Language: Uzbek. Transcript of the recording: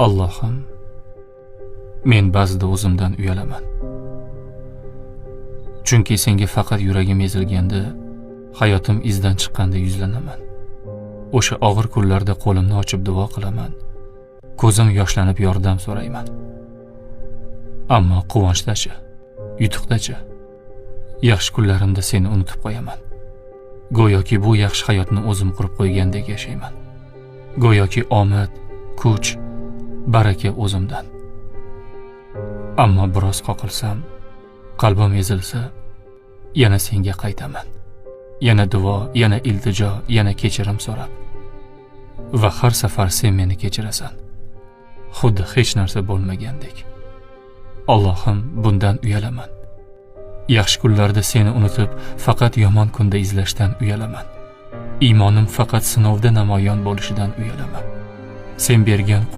Allohim, men ba'zida o'zimdan uyalaman. Chunki senga faqat yuragim ezilganda, hayotim izdan chiqqanda yuzlanaman. O'sha og'ir kunlarda qo'limni ochib duo qilaman. Ko'zim yoshlanib yordam so'rayman. Ammo quvonchdachi, yutuqdachi, yaxshi kunlarimda seni unutib qo'yaman. Go'yoki bu yaxshi hayotni o'zim qurib qo'ygandek yashayman. Go'yoki omad, kuch, baraka o'zimdan. Ammo biroz qoqilsam, qalbim ezilsa, yana senga qaytaman. Yana duo, yana iltijo, yana kechirim so'rab. Va har safar sen meni kechirasan. Xuddi hech narsa bo'lmagandek. Allohim, bundan uyalaman. Yaxshi kunlarda seni unutib, faqat yomon kunda izlashdan uyalaman. Iymonim faqat sinovda namoyon bo'lishidan uyalaman. Sen bergan